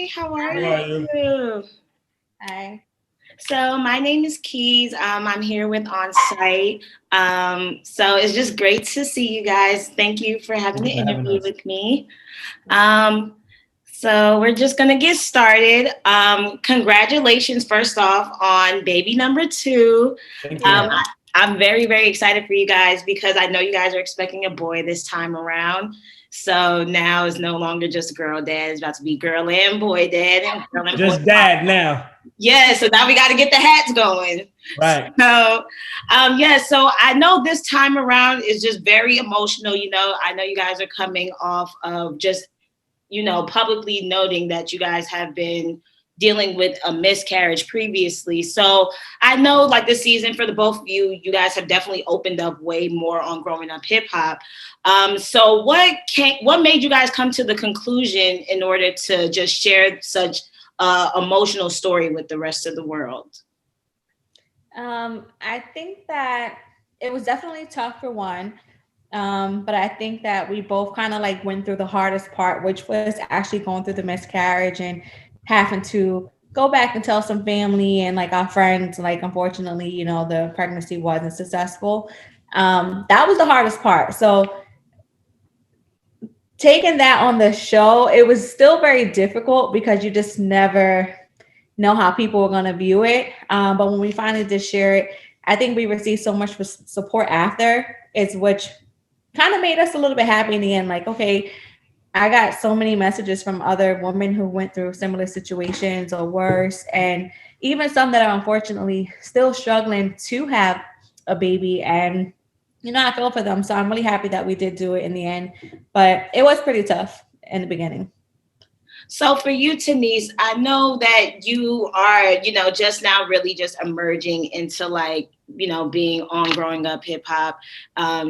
how are How are you? you? Hi. So my name is Keyz. I'm here with OnSite. So it's just great to see you guys. Thank you for having Thank the you for having interview us. with me. Um, so we're just gonna get started. Congratulations, first off, on baby number two. Thank you. I'm very, very excited for you guys because I know you guys are expecting a boy this time around. So now it's no longer just girl dad; it's about to be girl and boy dad and girl and boy Just dad now. yeah, so now we got to get the hats going. Right. So, so I know this time around is just very emotional. I know you guys are coming off of just, publicly noting that you guys have been dealing with a miscarriage previously. So I know like this season for the both of you guys have definitely opened up way more on growing up hip hop. So what made you guys come to the conclusion in order to just share such emotional story with the rest of the world? I think that it was definitely tough for one. But I think that we both kind of like went through the hardest part, which was actually going through the miscarriage and having to go back and tell some family and like our friends, like unfortunately, the pregnancy wasn't successful. That was the hardest part. So taking that on the show, it was still very difficult because you just never know how people are going to view it. But when we finally did share it, I think we received so much support after, which kind of made us a little bit happy in the end. Like, okay, I got so many messages from other women who went through similar situations or worse, and even some that are unfortunately still struggling to have a baby. And I feel for them. So I'm really happy that we did do it in the end. But it was pretty tough in the beginning. So for you, Tanice, I know that you are, just now really just emerging into like, being on growing up hip hop,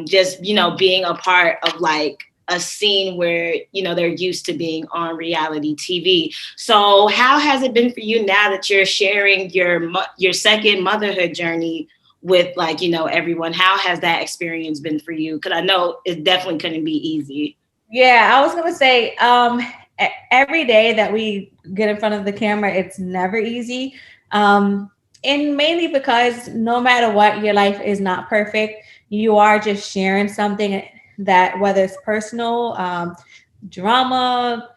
just, being a part of like a scene where, they're used to being on reality TV. So how has it been for you now that you're sharing your second motherhood journey with like, everyone? How has that experience been for you? Because I know it definitely couldn't be easy. Yeah, I was going to say, every day that we get in front of the camera, it's never easy. And mainly because no matter what, your life is not perfect. You are just sharing something that, whether it's personal, drama,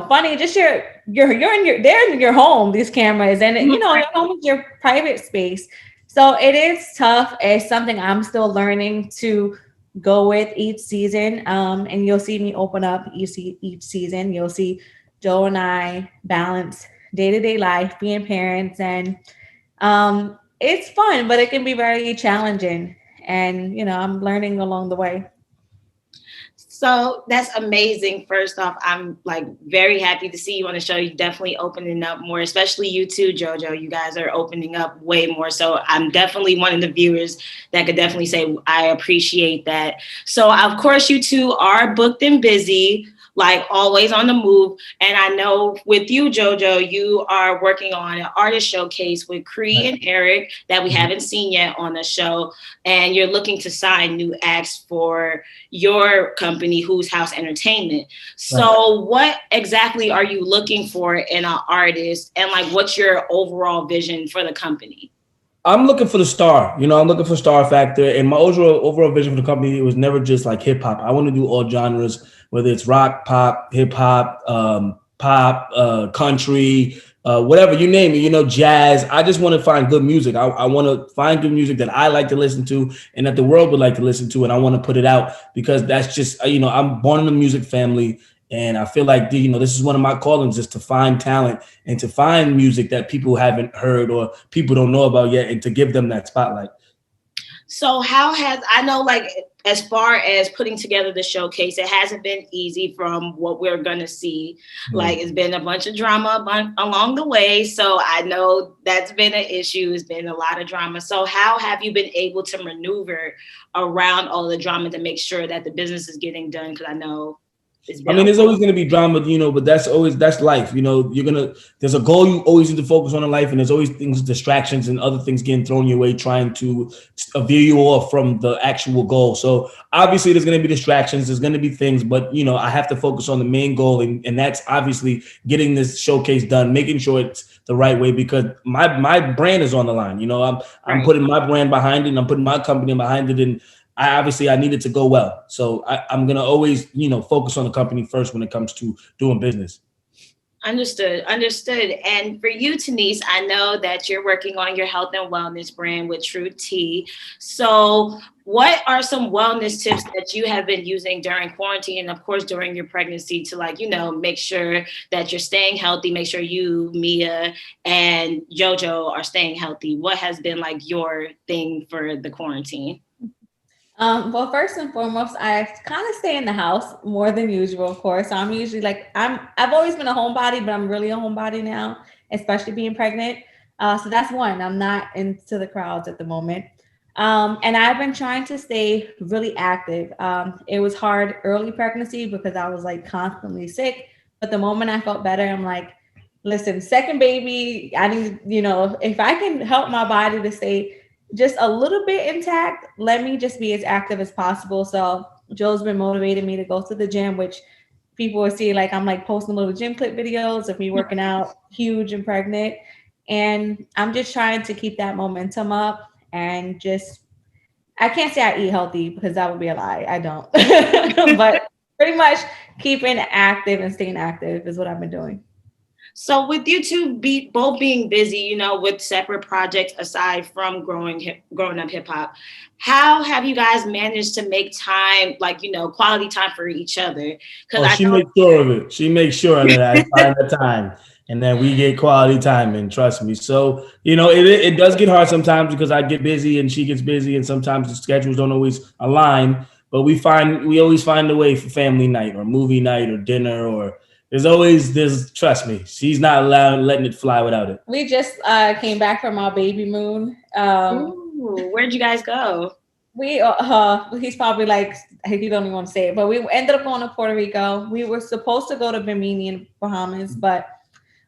funny, just you're they're in your home, these cameras, and your home is your private space. So it is tough. It's something I'm still learning to go with each season. And you'll see me open up each season. You'll see Joe and I balance day-to-day life, being parents, and it's fun, but it can be very challenging. And I'm learning along the way. So that's amazing. First off, I'm like very happy to see you on the show. You're definitely opening up more, especially you too, JoJo. You guys are opening up way more. So I'm definitely one of the viewers that could definitely say I appreciate that. So of course you two are booked and busy, like always on the move. And I know with you, JoJo, you are working on an artist showcase with Cree and Eric that we haven't seen yet on the show. And you're looking to sign new acts for your company, Whose House Entertainment. So what exactly are you looking for in an artist, and like what's your overall vision for the company? I'm looking for the star. I'm looking for star factor. And my overall vision for the company, it was never just like hip hop. I want to do all genres, whether it's rock, pop, hip hop, country, whatever you name it, jazz. I just want to find good music. I want to find good music that I like to listen to and that the world would like to listen to. And I want to put it out because that's just, I'm born in a music family. And I feel like, this is one of my callings, is to find talent and to find music that people haven't heard or people don't know about yet, and to give them that spotlight. So I know like as far as putting together the showcase, it hasn't been easy from what we're going to see. Like it's been a bunch of drama along the way. So I know that's been an issue. It's been a lot of drama. So how have you been able to maneuver around all the drama to make sure that the business is getting done? Because I know. It's I been mean, there's okay. always going to be drama, but that's life. There's a goal you always need to focus on in life, and there's always distractions and other things getting thrown your way, trying to veer you off from the actual goal. So obviously there's going to be distractions, there's going to be things, but I have to focus on the main goal. And that's obviously getting this showcase done, making sure it's the right way, because my brand is on the line. I'm putting my brand behind it, and I'm putting my company behind it. And I need it to go well. So I'm going to always, focus on the company first when it comes to doing business. Understood. And for you, Tanice, I know that you're working on your health and wellness brand with True Tea. So what are some wellness tips that you have been using during quarantine and of course during your pregnancy to make sure that you're staying healthy, make sure you, Mia, and JoJo are staying healthy? What has been like your thing for the quarantine? Well, first and foremost, I kind of stay in the house more than usual, of course. So I'm usually I've always been a homebody, but I'm really a homebody now, especially being pregnant. So that's one. I'm not into the crowds at the moment. And I've been trying to stay really active. It was hard early pregnancy because I was like constantly sick. But the moment I felt better, I'm like, listen, second baby, I need, if I can help my body to stay just a little bit intact, let me just be as active as possible. So Joe's been motivating me to go to the gym, which people will see like I'm like posting little gym clip videos of me working out huge and pregnant. And I'm just trying to keep that momentum up and I can't say I eat healthy because that would be a lie. I don't. But pretty much keeping active and staying active is what I've been doing. So with you two both being busy, with separate projects aside from growing up hip hop, how have you guys managed to make time, quality time for each other? Because she makes sure of it. She makes sure that I find the time and that we get quality time. And trust me. So, it does get hard sometimes because I get busy and she gets busy, and sometimes the schedules don't always align. But we always find a way for family night or movie night or dinner, or trust me, she's not letting it fly without it. We just came back from our baby moon. Ooh, where'd you guys go? He's probably like, he don't even want to say it, but we ended up going to Puerto Rico. We were supposed to go to Bimini in Bahamas, but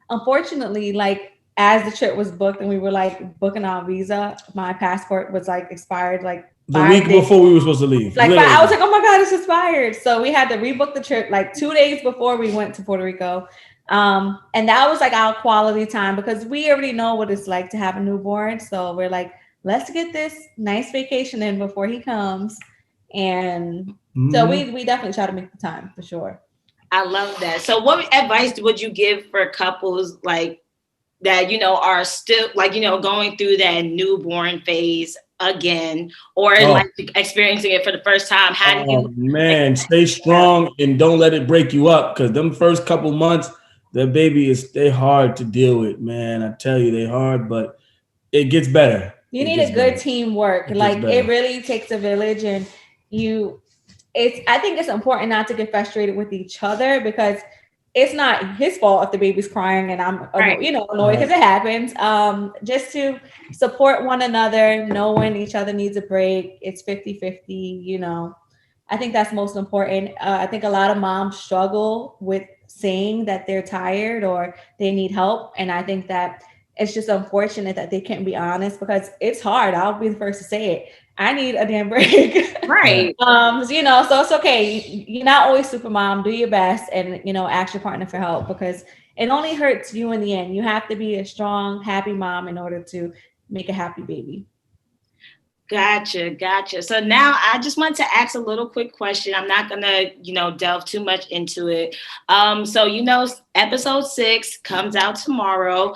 unfortunately, like as the trip was booked and we were like booking our visa, my passport was like expired like the week before we were supposed to leave. I was like, oh my God, it's expired. So we had to rebook the trip like 2 days before we went to Puerto Rico. And that was like our quality time because we already know what it's like to have a newborn. So we're like, let's get this nice vacation in before he comes. And so we definitely try to make the time for sure. I love that. So what advice would you give for couples like that, are still going through that newborn phase again, or experiencing it for the first time? How do you stay strong and don't let it break you up, because them first couple months, the baby they're hard to deal with, man. I tell you, they're hard, but it gets better. You need a good teamwork. It really takes a village, and I think it's important not to get frustrated with each other because it's not his fault if the baby's crying and I'm annoyed because it happens. Just to support one another, know when each other needs a break. It's 50-50, I think that's most important. I think a lot of moms struggle with saying that they're tired or they need help. And I think that it's just unfortunate that they can't be honest because it's hard. I'll be the first to say it. I need a damn break. Right. So it's okay. You're not always super mom. Do your best and, ask your partner for help because it only hurts you in the end. You have to be a strong, happy mom in order to make a happy baby. Gotcha. So now I just want to ask a little quick question. I'm not going to, delve too much into it. So, episode 6 comes out tomorrow.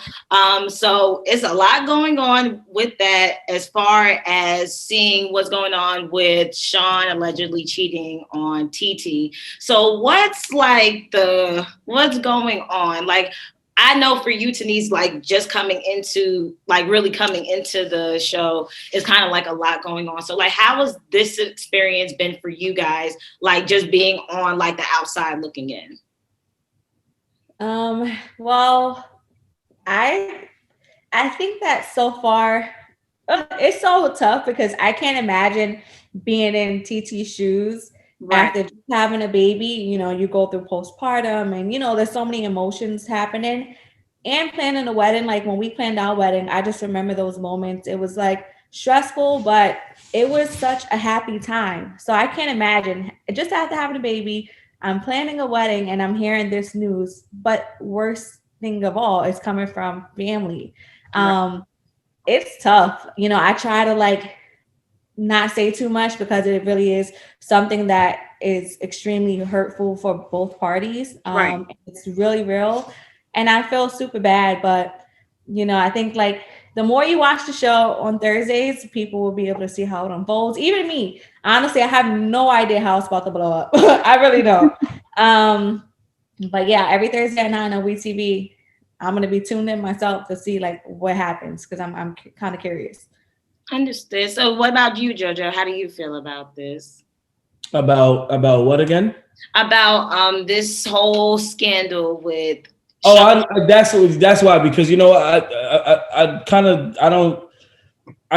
So it's a lot going on with that as far as seeing what's going on with Sean allegedly cheating on TT. So what's going on? Like, I know for you, Tanice, like just really coming into the show is kind of like a lot going on. So like, how has this experience been for you guys? Like just being on like the outside looking in? Well, I think that so far it's so tough because I can't imagine being in TT's shoes After just having a baby, you know, you go through postpartum and, you know, there's so many emotions happening and planning a wedding. Like when we planned our wedding, I just remember those moments. It was like stressful, but it was such a happy time. So I can't imagine just after having a baby, I'm planning a wedding and I'm hearing this news, but worst thing of all is coming from family. It's tough. You know, I try to like not say too much because it really is something that is extremely hurtful for both parties. It's really real. And I feel super bad, but you know, I think like the more you watch the show on Thursdays, people will be able to see how it unfolds. Even me, honestly, I have no idea how it's about to blow up. I really don't. But yeah, every Thursday at 9 on WeTV, I'm gonna be tuned in myself to see like what happens because I'm kind of curious. Understood. So what about you, JoJo? How do you feel about this? About what again? About this whole scandal with that's why, because you know I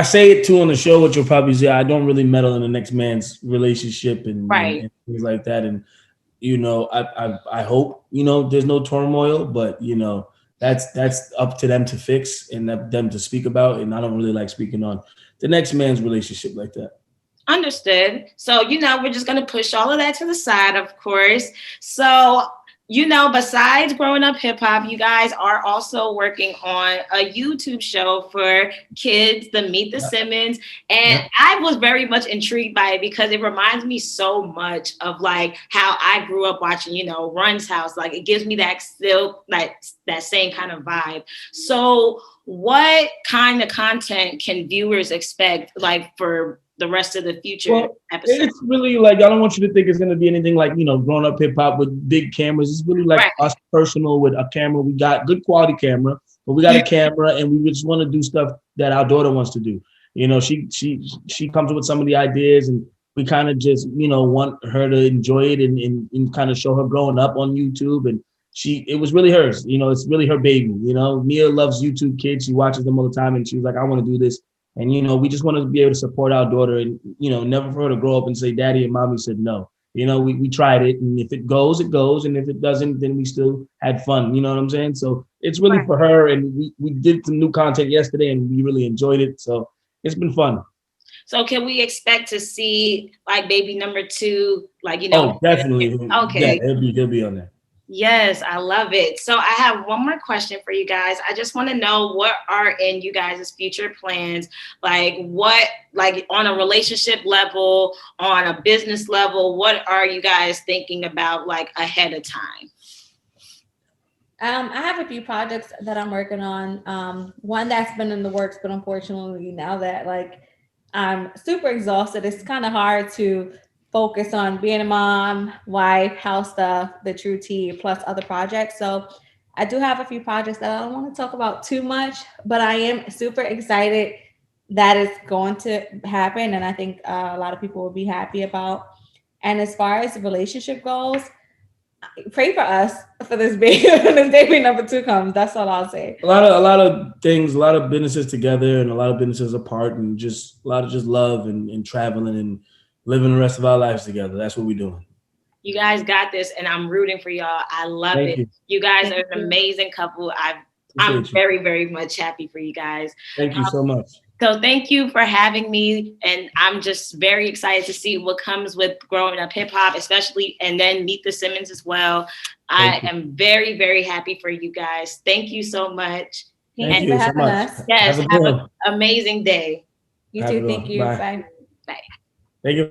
say it too on the show, which you'll probably say I don't really meddle in the next man's relationship and things like that. And you know, I hope, you know, there's no turmoil, but you know, that's up to them to fix and them to speak about. And I don't really like speaking on the next man's relationship like that. Understood. So, you know, we're just going to push all of that to the side, of course. So, you know, besides Growing Up Hip Hop, you guys are also working on a YouTube show for kids, the Meet the Simmons. And I was very much intrigued by it because it reminds me so much of like how I grew up watching, you know, Run's House. Like it gives me that still like that same kind of vibe. So what kind of content can viewers expect like for the rest of the future episodes? It's really like, I don't want you to think it's going to be anything like, you know, Growing Up Hip Hop with big cameras. It's really like us personal with a camera. We got good quality camera, but we got a camera and we just want to do stuff that our daughter wants to do. You know, she comes up with some of the ideas and we kind of just, you know, want her to enjoy it and kind of show her growing up on YouTube. And it was really hers, you know, it's really her baby. You know, Mia loves YouTube Kids. She watches them all the time and she was like, I want to do this. And, you know, we just want to be able to support our daughter and, you know, never for her to grow up and say, Daddy and Mommy said no. You know, we tried it. And if it goes, it goes. And if it doesn't, then we still had fun. You know what I'm saying? So it's really for her. And we did some new content yesterday and we really enjoyed it. So it's been fun. So can we expect to see like baby number 2? Like, you know. Oh, definitely. Okay. Yeah, he'll be on there. Yes, I love it. So I have one more question for you guys. I just want to know what are in you guys' future plans? Like what, like on a relationship level, on a business level, what are you guys thinking about like ahead of time? I have a few projects that I'm working on. One that's been in the works, but unfortunately now that like I'm super exhausted, it's kind of hard to focus on being a mom, wife, house stuff, the true tea, plus other projects. So I do have a few projects that I don't want to talk about too much, but I am super excited that it's going to happen. And I think a lot of people will be happy about. And as far as the relationship goes, pray for us for this baby when this baby number 2 comes. That's all I'll say. A lot of things, a lot of businesses together and a lot of businesses apart, and just a lot of just love and traveling and living the rest of our lives together. That's what we're doing. You guys got this, and I'm rooting for y'all. I love it. You guys are an amazing couple. I'm very, very much happy for you guys. Thank you so much. So thank you for having me. And I'm just very excited to see what comes with Growing Up Hip Hop, especially, and then Meet the Simmons as well. I am very, very happy for you guys. Thank you so much. Thank you for having us. Yes, have an amazing day. You too. Thank you. Bye. Bye. Thank you.